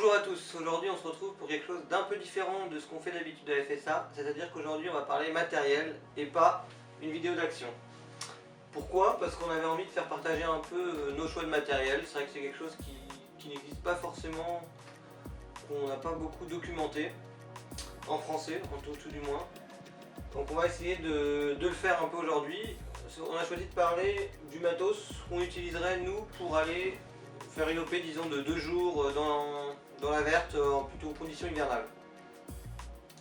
Bonjour à tous, aujourd'hui on se retrouve pour quelque chose d'un peu différent de ce qu'on fait d'habitude à FSA, c'est-à-dire qu'aujourd'hui on va parler matériel et pas une vidéo d'action. Pourquoi? Parce qu'on avait envie de faire partager un peu nos choix de matériel. C'est vrai que c'est quelque chose qui n'existe pas forcément, qu'on n'a pas beaucoup documenté, en français, en tout du moins. Donc on va essayer de le faire un peu aujourd'hui. On a choisi de parler du matos qu'on utiliserait nous pour aller faire une OP disons de 2 jours dans la verte, en plutôt conditions hivernales.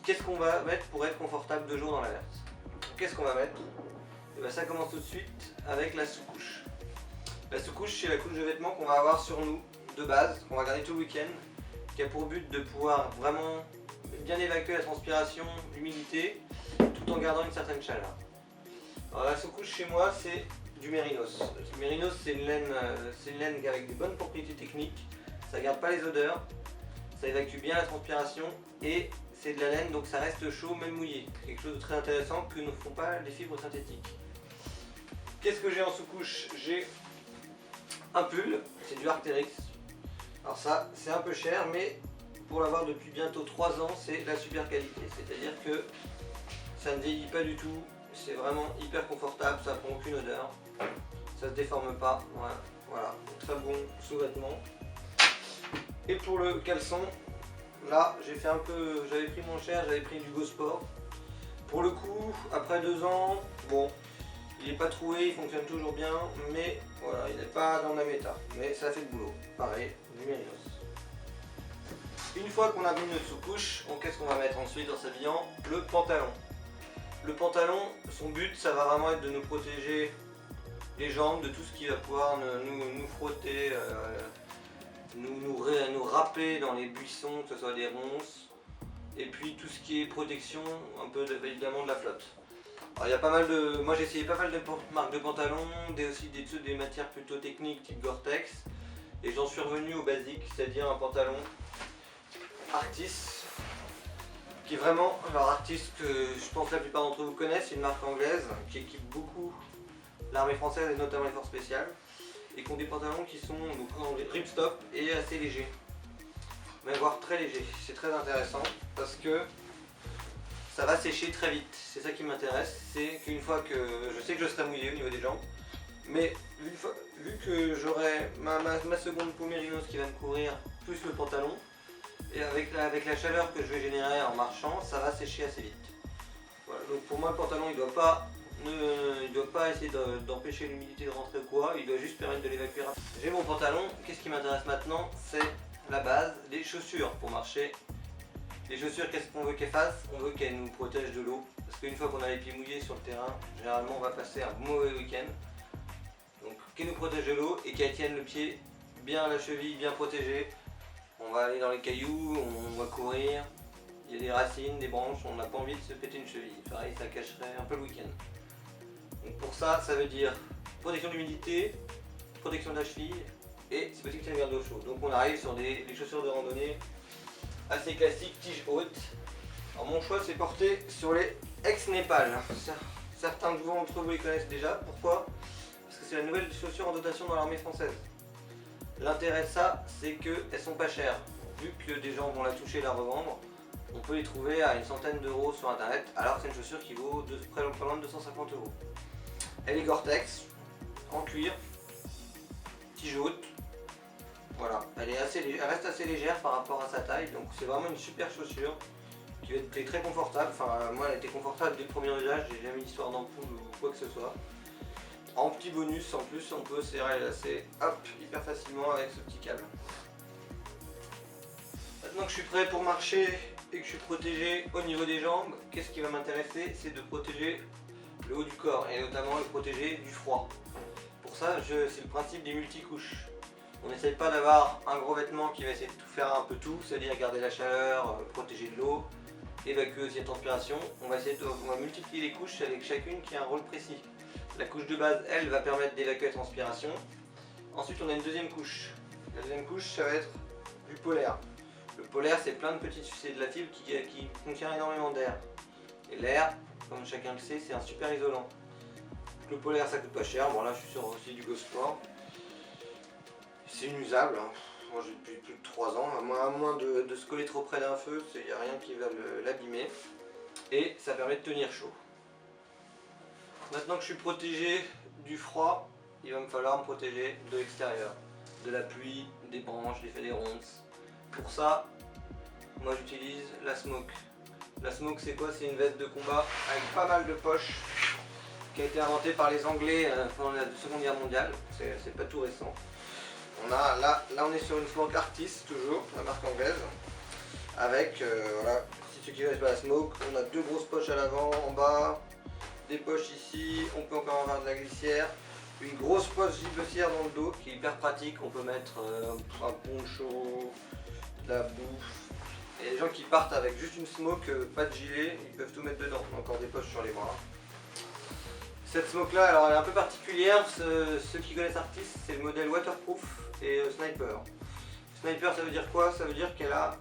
Qu'est-ce qu'on va mettre pour être confortable 2 jours dans la verte? Qu'est-ce qu'on va mettre? Et bien ça commence tout de suite avec la sous-couche. La sous-couche, c'est la couche de vêtements qu'on va avoir sur nous de base, qu'on va garder tout le week-end, qui a pour but de pouvoir vraiment bien évacuer la transpiration, l'humidité, tout en gardant une certaine chaleur. Alors la sous-couche chez moi, c'est du mérinos. Le mérinos, c'est une laine avec des bonnes propriétés techniques, ça garde pas les odeurs, ça évacue bien la transpiration et c'est de la laine donc ça reste chaud même mouillé. Quelque chose de très intéressant que ne font pas les fibres synthétiques. Qu'est-ce que j'ai en sous-couche? J'ai un pull, c'est du Arc'teryx. Alors ça, c'est un peu cher, mais pour l'avoir depuis bientôt 3 ans, c'est la super qualité. C'est-à-dire que ça ne vieillit pas du tout, c'est vraiment hyper confortable, ça prend aucune odeur, ça se déforme pas, voilà. Très bon sous-vêtement. Et pour le caleçon, là j'avais pris mon cher, j'avais pris du Go Sport. Pour le coup, après 2 ans, bon, il n'est pas troué, il fonctionne toujours bien, mais voilà, il n'est pas dans le même état. Mais ça fait le boulot, pareil, du mérinos. Une fois qu'on a mis notre sous-couche, qu'est-ce qu'on va mettre ensuite en s'habillant? Le pantalon. Le pantalon, son but, ça va vraiment être de nous protéger les jambes, de tout ce qui va pouvoir nous frotter, nous râper dans les buissons, que ce soit des ronces, et puis tout ce qui est protection, un peu évidemment de la flotte. Alors, il y a pas mal de, moi j'ai essayé pas mal de marques de pantalons, aussi des matières plutôt techniques type Gore-Tex, et j'en suis revenu au basique, c'est-à-dire un pantalon Arctis, qui est vraiment, alors Arctis que je pense que la plupart d'entre vous connaissent, c'est une marque anglaise qui équipe beaucoup l'armée française et notamment les forces spéciales, et qui ont des pantalons qui sont donc ripstop et assez légers, mais voire très légers. C'est très intéressant parce que ça va sécher très vite. C'est ça qui m'intéresse, c'est qu'une fois que je sais que je serai mouillé au niveau des jambes, mais vu que j'aurai ma seconde peau mérinos qui va me couvrir, plus le pantalon, et avec la chaleur que je vais générer en marchant, ça va sécher assez vite. Voilà, donc pour moi le pantalon il ne doit pas essayer d'empêcher l'humidité de rentrer ou quoi, il doit juste permettre de l'évacuer rapidement. J'ai mon pantalon, qu'est-ce qui m'intéresse maintenant? C'est la base, les chaussures pour marcher. Les chaussures, qu'est-ce qu'on veut qu'elles fassent? On veut qu'elles nous protègent de l'eau, parce qu'une fois qu'on a les pieds mouillés sur le terrain, généralement on va passer un mauvais week-end. Donc qu'elles nous protègent de l'eau et qu'elles tiennent le pied bien à la cheville, bien protégé. On va aller dans les cailloux, on va courir, il y a des racines, des branches, on n'a pas envie de se péter une cheville. Pareil, ça cacherait un peu le week-end. Donc pour ça, ça veut dire protection de l'humidité, protection de la cheville et c'est possible qu'il y ait un verre d'eau chaude. Donc on arrive sur des chaussures de randonnée assez classiques, tige haute. Alors mon choix c'est porté sur les ex-Népal. Certains d'entre vous les connaissent déjà. Pourquoi? Parce que c'est la nouvelle chaussure en dotation dans l'armée française. L'intérêt de ça, c'est qu'elles sont pas chères. Vu que des gens vont la toucher et la revendre, on peut les trouver à une centaine d'euros sur internet, alors que c'est une chaussure qui vaut près loin de 250 euros. Elle est Gore-Tex, en cuir, tige haute. Voilà, elle reste assez légère par rapport à sa taille, donc c'est vraiment une super chaussure qui va être très confortable. Enfin, moi elle était confortable dès le premier usage, j'ai jamais eu d'histoire d'ampoule ou quoi que ce soit. En petit bonus, en plus, on peut serrer et lasser hyper facilement avec ce petit câble. Maintenant que je suis prêt pour marcher et que je suis protégé au niveau des jambes, qu'est-ce qui va m'intéresser? C'est de protéger le haut du corps et notamment le protéger du froid. Pour ça, c'est le principe des multicouches. On n'essaye pas d'avoir un gros vêtement qui va essayer de tout faire un peu tout, c'est-à-dire garder la chaleur, protéger de l'eau, évacuer aussi la transpiration. On va multiplier les couches avec chacune qui a un rôle précis. La couche de base, elle, va permettre d'évacuer la transpiration. Ensuite, on a une deuxième couche. La deuxième couche, ça va être du polaire. Le polaire, c'est plein de c'est de la fibre qui contient énormément d'air. Et l'air, comme chacun le sait, c'est un super isolant. Le polaire, ça coûte pas cher. Bon, là, je suis sur aussi du Go Sport. C'est inusable. Moi j'ai depuis plus de 3 ans, à moins de se coller trop près d'un feu, il n'y a rien qui va l'abîmer. Et ça permet de tenir chaud. Maintenant que je suis protégé du froid, il va me falloir me protéger de l'extérieur, de la pluie, des branches, des feux des ronces. Pour ça, moi j'utilise la smoke. La smoke c'est quoi? C'est une veste de combat avec pas mal de poches qui a été inventée par les Anglais pendant la Seconde Guerre mondiale. C'est pas tout récent. Là on est sur une smoke Arctis toujours, la marque anglaise. Avec, voilà, si ceux qui connaissent pas la smoke, on a 2 grosses poches à l'avant, en bas, des poches ici, on peut encore avoir de la glissière. Une grosse poche gibecière dans le dos qui est hyper pratique, on peut mettre un poncho, de la bouffe. Et les gens qui partent avec juste une smoke, pas de gilet, ils peuvent tout mettre dedans. Encore des poches sur les bras. Cette smoke là, alors elle est un peu particulière, ceux qui connaissent Arctis, c'est le modèle waterproof et sniper. Sniper ça veut dire quoi? Ça veut dire qu'elle a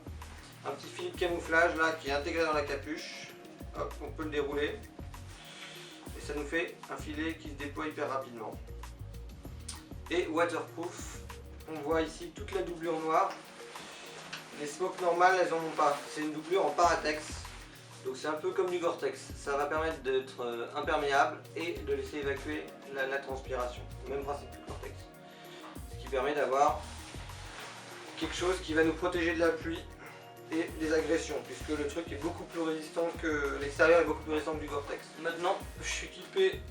un petit filet de camouflage là qui est intégré dans la capuche. Hop, on peut le dérouler. Et ça nous fait un filet qui se déploie hyper rapidement. Et waterproof, on voit ici toute la doublure noire. Les smokes normales, elles en ont pas. C'est une doublure en paratex. Donc c'est un peu comme du Gore-Tex. Ça va permettre d'être imperméable et de laisser évacuer la transpiration. Même principe que le Gore-Tex. Ce qui permet d'avoir quelque chose qui va nous protéger de la pluie et des agressions, puisque le truc est beaucoup plus résistant que l'extérieur, est beaucoup plus résistant que du Gore-Tex. Maintenant, je suis équipé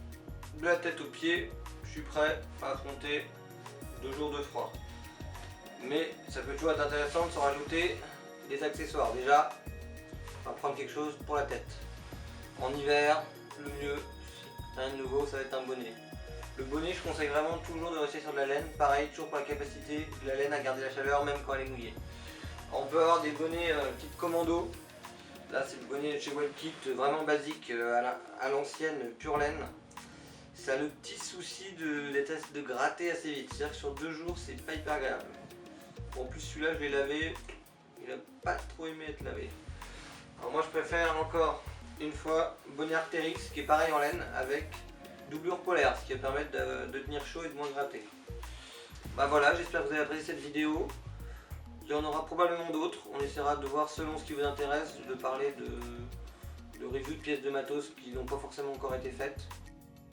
de la tête aux pieds, je suis prêt à affronter 2 jours de froid. Mais ça peut toujours être intéressant de s'en rajouter des accessoires. Déjà, on va prendre quelque chose pour la tête. En hiver, le mieux, rien de nouveau, ça va être un bonnet. Le bonnet, je conseille vraiment toujours de rester sur de la laine. Pareil, toujours pour la capacité de la laine à garder la chaleur, même quand elle est mouillée. On peut avoir des bonnets type commando. Là c'est le bonnet chez Wellkit, vraiment basique, à l'ancienne, pure laine. Ça a le petit souci de gratter assez vite. C'est-à-dire que sur 2 jours c'est pas hyper agréable. En plus celui-là je l'ai lavé, il a pas trop aimé être lavé. Alors moi je préfère encore une fois bonnet Arc'teryx qui est pareil en laine avec doublure polaire, ce qui va permettre de tenir chaud et de moins gratter. Bah voilà, j'espère que vous avez apprécié cette vidéo. Il y en aura probablement d'autres, on essaiera de voir selon ce qui vous intéresse, de parler de reviews de pièces de matos qui n'ont pas forcément encore été faites.